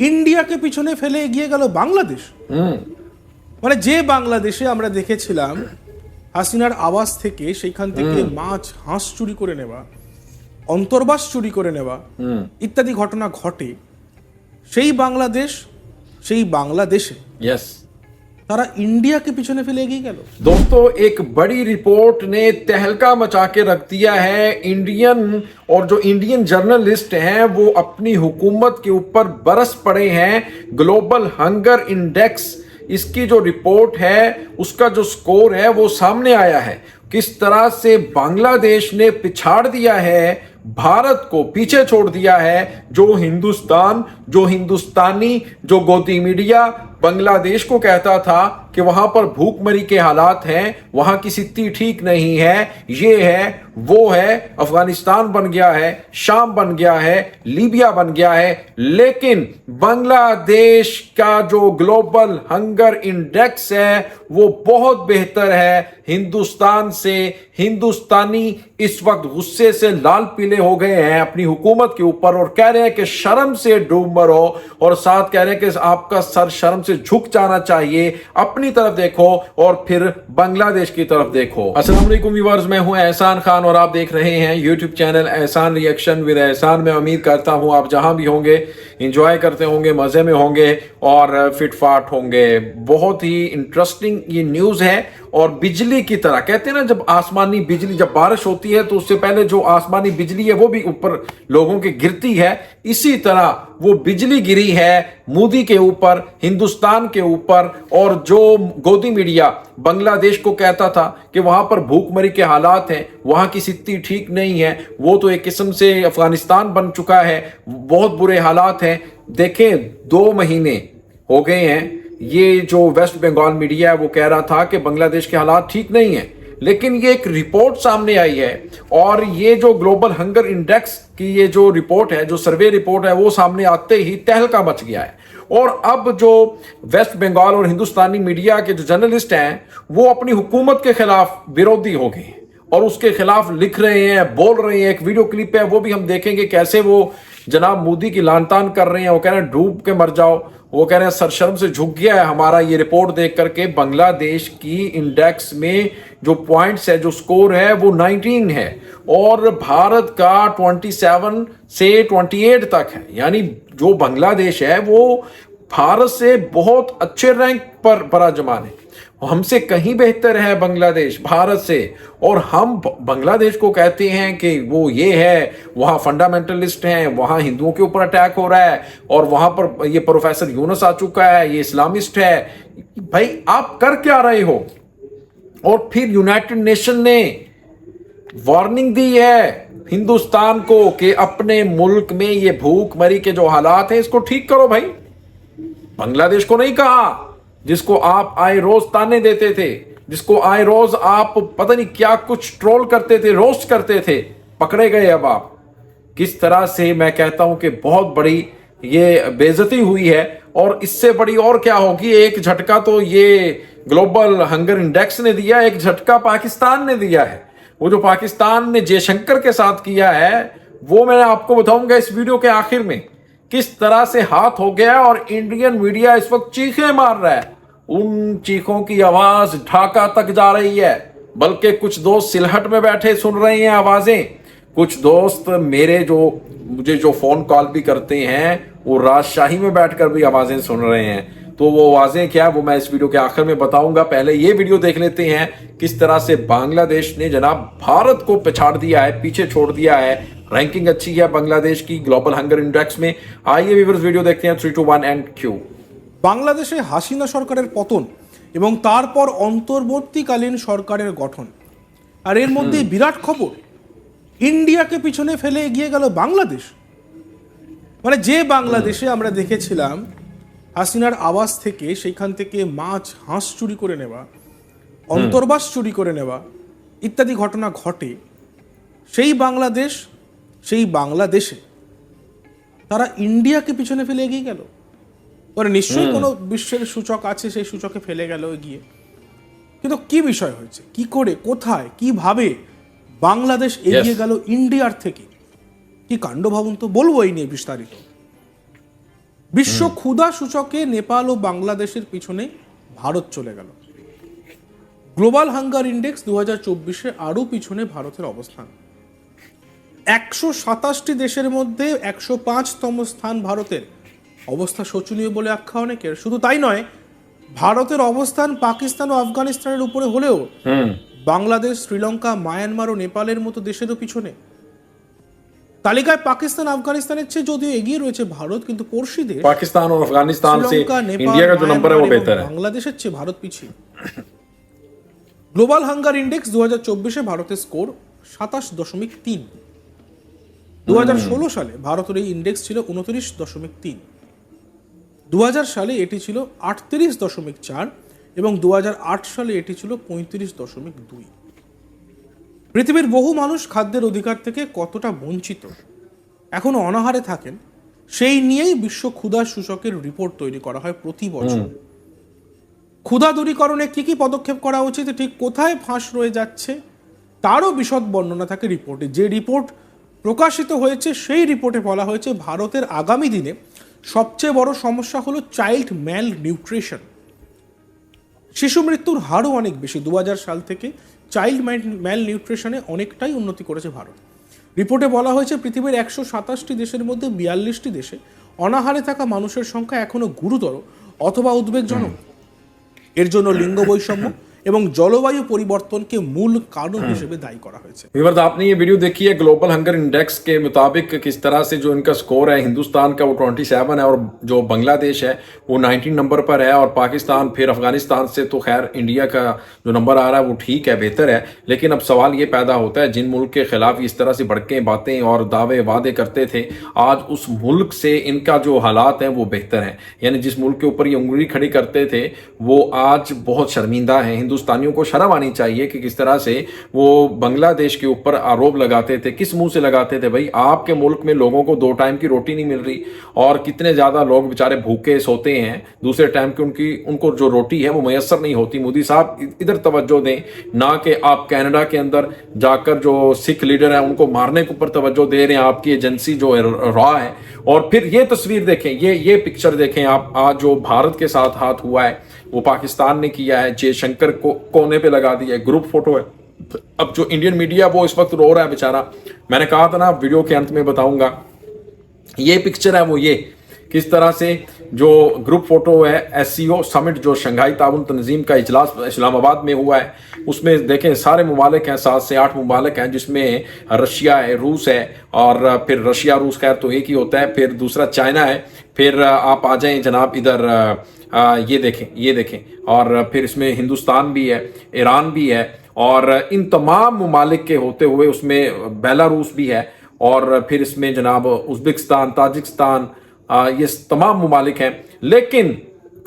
ইন্ডিয়াকে পিছনে ফেলে এগিয়ে গেল বাংলাদেশ। মানে যে বাংলাদেশে আমরা দেখেছিলাম হাসিনার আবাস থেকে সেইখান থেকে মাছ হাঁস চুরি করে নেওয়া, অন্তর্বাস চুরি করে নেওয়া ইত্যাদি ঘটনা ঘটে, সেই বাংলাদেশে तारा इंडिया के पीछे फैले एगिए गया। दोस्तों, एक बड़ी रिपोर्ट ने तहलका मचा के रख दिया है। इंडियन जर्नलिस्ट हैं वो अपनी हुकूमत के ऊपर बरस पड़े हैं। ग्लोबल हंगर इंडेक्स, इसकी जो रिपोर्ट है उसका जो स्कोर है वो सामने आया है। किस तरह से बांग्लादेश ने पिछाड़ दिया है, भारत को पीछे छोड़ दिया है। जो हिंदुस्तानी, जो गोदी मीडिया बांग्लादेश को कहता था कि वहां पर भूखमरी के हालात हैं, वहां की स्थिति ठीक नहीं है, ये है वो है, अफगानिस्तान बन गया है, शाम बन गया है, लीबिया बन गया है। लेकिन बांग्लादेश का जो ग्लोबल हंगर इंडेक्स है वो बहुत बेहतर है हिंदुस्तान से। हिंदुस्तानी इस वक्त गुस्से से लाल पीले हो गए हैं अपनी हुकूमत के ऊपर और कह रहे हैं कि शर्म से डूब मरो, और साथ कह रहे हैं कि आपका सर शर्म से झुक जाना चाहिए। अपनी तरफ देखो और फिर बांग्लादेश की तरफ देखो। अस्सलाम वालेकुम व्यूअर्स, मैं हूं एहसान खान और आप देख रहे हैं यूट्यूब चैनल एहसान रिएक्शन विद एहसान। मैं उम्मीद करता हूं आप जहां भी होंगे एंजॉय करते होंगे, मजे में होंगे और फिटफाट होंगे। बहुत ही इंटरेस्टिंग ये न्यूज है। और बिजली की तरह कहते हैं ना, जब आसमानी बिजली, जब बारिश होती है तो उससे पहले जो आसमानी बिजली है वो भी ऊपर लोगों की गिरती है, इसी तरह वो बिजली गिरी है मोदी के ऊपर, हिंदुस्तान के ऊपर। और जो गोदी मीडिया बांग्लादेश को कहता था कि वहां पर भूखमरी के हालात हैं, वहां की स्थिति ठीक नहीं है, वो तो एक किस्म से अफगानिस्तान बन चुका है, बहुत बुरे हालात हैं। देखें, 2 महीने हो गए हैं, ये जो वेस्ट बंगाल मीडिया है वो कह रहा था कि बांग्लादेश के हालात ठीक नहीं है, लेकिन ये एक रिपोर्ट सामने आई है। और ये जो ग्लोबल हंगर इंडेक्स की ये जो रिपोर्ट है, जो सर्वे रिपोर्ट है, वो सामने आते ही तहलका मच गया है। और अब जो वेस्ट बंगाल और हिंदुस्तानी मीडिया के जो जर्नलिस्ट हैं वो अपनी हुकूमत के खिलाफ विरोधी हो गए और उसके खिलाफ लिख रहे हैं, बोल रहे हैं। एक वीडियो क्लिप है, वो भी हम देखेंगे कैसे वो जनाब मोदी की लानतान कर रहे हैं। वो कह रहे हैं डूब के मर जाओ, वो कह रहे हैं सरशर्म से झुक गया है हमारा ये रिपोर्ट देख करके। बांग्लादेश की इंडेक्स में जो पॉइंट्स है, जो स्कोर है वो 19 है और भारत का 27 से 28 तक है। यानी जो बांग्लादेश है वो भारत से बहुत अच्छे रैंक पर विराजमान है। हमसे कहीं बेहतर है बांग्लादेश भारत से। और हम बांग्लादेश को कहते हैं कि वो ये है, वहां फंडामेंटलिस्ट हैं, वहां हिंदुओं के ऊपर अटैक हो रहा है, और वहां पर ये प्रोफेसर यूनुस आ चुका है, ये इस्लामिस्ट है। भाई आप कर क्या रहे हो? और फिर यूनाइटेड नेशन ने वार्निंग दी है हिंदुस्तान को कि अपने मुल्क में ये भूखमरी के जो हालात हैं इसको ठीक करो। भाई बांग्लादेश को नहीं कहा, जिसको आप आए रोज ताने देते थे, जिसको आए रोज आप पता नहीं क्या कुछ ट्रोल करते थे, रोस्ट करते थे, पकड़े गए। अब आप किस तरह से, मैं कहता हूं कि बहुत बड़ी ये बेइज्जती हुई है। और इससे बड़ी और क्या होगी? एक झटका तो ये ग्लोबल हंगर इंडेक्स ने दिया, एक झटका पाकिस्तान ने दिया है। वो जो पाकिस्तान ने जयशंकर के साथ किया है वो मैं आपको बताऊंगा इस वीडियो के आखिर में, किस तरह से हाथ हो गया। और इंडियन मीडिया इस वक्त चीखें मार रहा है, उन चीखों की आवाज ढाका तक जा रही है। बल्कि कुछ दोस्त सिलहट में बैठे सुन रहे हैं आवाजें, कुछ दोस्त मुझे जो फोन कॉल भी करते हैं वो राजशाही में बैठकर भी आवाजें सुन रहे हैं। तो वो आवाजें क्या, वो मैं इस वीडियो के आखिर में बताऊंगा। पहले ये वीडियो देख लेते हैं किस तरह से बांग्लादेश ने जनाब भारत को पिछाड़ दिया है, पीछे छोड़ दिया है। रैंकिंग अच्छी है बांग्लादेश की ग्लोबल हंगर इंडेक्स में। आइए व्यूअर्स वीडियो देखते हैं। 3, 2, 1 एंड क्यू। বাংলাদেশে হাসিনা সরকারের পতন এবং তারপর অন্তর্বর্তীকালীন সরকারের গঠন, আর এর মধ্যে বিরাট খবর, ইন্ডিয়াকে পিছনে ফেলে এগিয়ে গেল বাংলাদেশ। মানে যে বাংলাদেশে আমরা দেখেছিলাম হাসিনার আবাস থেকে সেইখান থেকে মাছ হাঁস চুরি করে নেওয়া, অন্তর্বাস চুরি করে নেওয়া ইত্যাদি ঘটনা ঘটে, সেই বাংলাদেশে তারা ইন্ডিয়াকে পিছনে ফেলে এগিয়ে গেল। মানে নিশ্চয়ই কোনো বিশ্বের সূচক আছে, সেই সূচকে ফেলে গেল এগিয়ে। কিন্তু কি বিষয় হয়েছে, কি করে, কোথায়, কিভাবে বাংলাদেশ এগিয়ে গেল ইন্ডিয়ার থেকে? কি কাণ্ড ভাবুন তো, বলবো এই নিয়ে বিস্তারিত। বিশ্ব ক্ষুধা সূচকে নেপাল ও বাংলাদেশের পিছনে ভারত চলে গেল। গ্লোবাল হাঙ্গার ইন্ডেক্স 2024-এ আরও পিছনে ভারতের অবস্থান। 127টি দেশের মধ্যে 105তম স্থান ভারতের। অবস্থা শোচনীয় বলে আখ্যা অনেকের। শুধু তাই নয়, ভারতের অবস্থান পাকিস্তান ও আফগানিস্তানের উপরে হলেও বাংলাদেশ, শ্রীলঙ্কা, মায়ানমার ও নেপালের মতো দেশেরও পিছনে। তালিকায় পাকিস্তান আফগানিস্তানের চেয়ে যদিও এগিয়ে রয়েছে ভারত, কিন্তু পড়শি দেশ पाकिस्तान और अफगानिस्तान से श्रीलंका, नेपाल, इंडिया का जो नंबर है वो म्यांमार बेहतर এবং है। বাংলাদেশের চেয়ে ভারত পিছিয়ে। গ্লোবাল হাঙ্গার ইন্ডেক্স 2024-এ ভারতের স্কোর 27.3। 2016 সালে ভারতের এই ইন্ডেক্স ছিল 29.3। 2000 সালে এটি ছিল 38.4 এবং 2008 সালে এটি ছিল 35.2। পৃথিবীর বহু মানুষ খাদ্যের অধিকার থেকে কতটা বঞ্চিত, এখনো অনাহারে থাকেন, সেই নিয়েই বিশ্ব ক্ষুধা সূচকের রিপোর্ট তৈরি করা হয় প্রতি বছর। ক্ষুধা দূরীকরণে কি কি পদক্ষেপ করা উচিত, ঠিক কোথায় ফাঁস রয়ে যাচ্ছে, তারও বিশদ বর্ণনা থাকে রিপোর্টে। যে রিপোর্ট প্রকাশিত হয়েছে সেই রিপোর্টে বলা হয়েছে ভারতের আগামী দিনে সবচেয়ে বড় সমস্যা হলো চাইল্ড ম্যাল নিউট্রিশন। শিশু মৃত্যুর হারও অনেক বেশি। 2000 সাল থেকে চাইল্ড ম্যাল নিউট্রিশনে অনেকটাই উন্নতি করেছে ভারত। রিপোর্টে বলা হয়েছে পৃথিবীর 127টি দেশের মধ্যে 42টি দেশে অনাহারে থাকা মানুষের সংখ্যা এখনো গুরুতর অথবা উদ্বেগজনক। এর জন্য লিঙ্গ বৈষম্য এবং জলবায়ু পরিবর্তনকে মূল কারণ হিসেবে দায়ী করা হয়েছে। व्यूअर्स, आपने ये वीडियो देखी है ग्लोबल हंगर इंडेक्स के मुताबिक किस तरह से जो इनका स्कोर है, हिंदुस्तान का वो 27 है और जो बांग्लादेश है वो 19 नंबर पर है, और पाकिस्तान फिर अफगानिस्तान से तो खैर इंडिया का जो नंबर आ रहा है वो ठीक है, बेहतर है। लेकिन अब सवाल ये पैदा होता है, जिन मुल्क के खिलाफ इस तरह से भड़कें बातें और दावे वादे करते थे, आज उस मुल्क से इनका जो हालात हैं वो बेहतर हैं। यानी जिस मुल्क के ऊपर ये उंगली खड़ी करते थे वो आज बहुत शर्मिंदा है। हिंदुस्तानियों को शर्म आनी चाहिए कि किस तरह से वो बांग्लादेश के ऊपर आरोप लगाते थे। किस मुंह से लगाते थे भाई? आपके मुल्क में लोगों को 2 टाइम की रोटी नहीं मिल रही और कितने ज्यादा लोग बेचारे भूखे सोते हैं, दूसरे टाइम की उनको जो रोटी है वो मैसर नहीं होती। मोदी साहब इधर तवज्जो दें, ना कि आप कनाडा के अंदर जाकर जो सिख लीडर है उनको मारने के ऊपर तवज्जो दे रहे हैं, आपकी एजेंसी जो रॉ है। और फिर ये तस्वीर देखें, ये पिक्चर देखें आप, आज जो भारत के साथ हाथ हुआ है वो पाकिस्तान ने किया है। जयशंकर को कोने पे लगा दिया है, ग्रुप फोटो है। अब जो इंडियन मीडिया वो इस वक्त रो रहा है बेचारा। मैंने कहा था ना वीडियो के अंत में बताऊंगा, ये पिक्चर है वो, ये किस तरह से जो ग्रुप फोटो है SCO समिट जो शंघाई ताउन तंजीम का इजलास इस्लामाबाद में हुआ है, उसमें देखें सारे मुमालिक हैं, 7 से 8 मुमालिक हैं, जिसमें रशिया है, रूस है, और फिर रशिया रूस खैर तो एक ही होता है, फिर दूसरा चाइना है, फिर आप आ जाएं जनाब इधर ये देखें और फिर इसमें हिंदुस्तान भी है, ईरान भी है, और इन तमाम मुमालिक के होते हुए उसमें बेलारूस भी है, और फिर इसमें जनाब उज़्बेकिस्तान, ताजिकिस्तान, ये तमाम मुमालिक हैं। लेकिन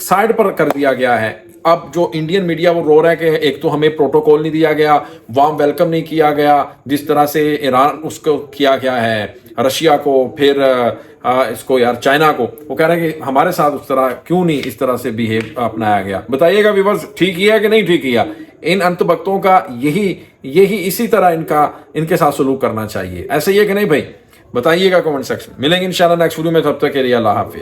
साइड पर कर दिया गया है। अब जो इंडियन मीडिया वो रो रहा है कि एक तो हमें प्रोटोकॉल नहीं दिया गया, वार्म वेलकम नहीं किया गया, जिस तरह से ईरान उसको किया गया है, रशिया को, फिर इसको यार चाइना को, वो कह रहे हैं कि हमारे साथ उस तरह क्यों नहीं इस तरह से बिहेव अपनाया गया। बताइएगा व्यूअर्स, ठीक किया कि नहीं ठीक किया? इन अंतभक्तों का यही इसी तरह इनके साथ सलूक करना चाहिए। ऐसे ही है कि नहीं भाई? बताइएगा कमेंट सेक्शन। मिलेंगे इंशाल्लाह नेक्स्ट वीडियो में, तब तक के लिए अल्लाह हाफिज़।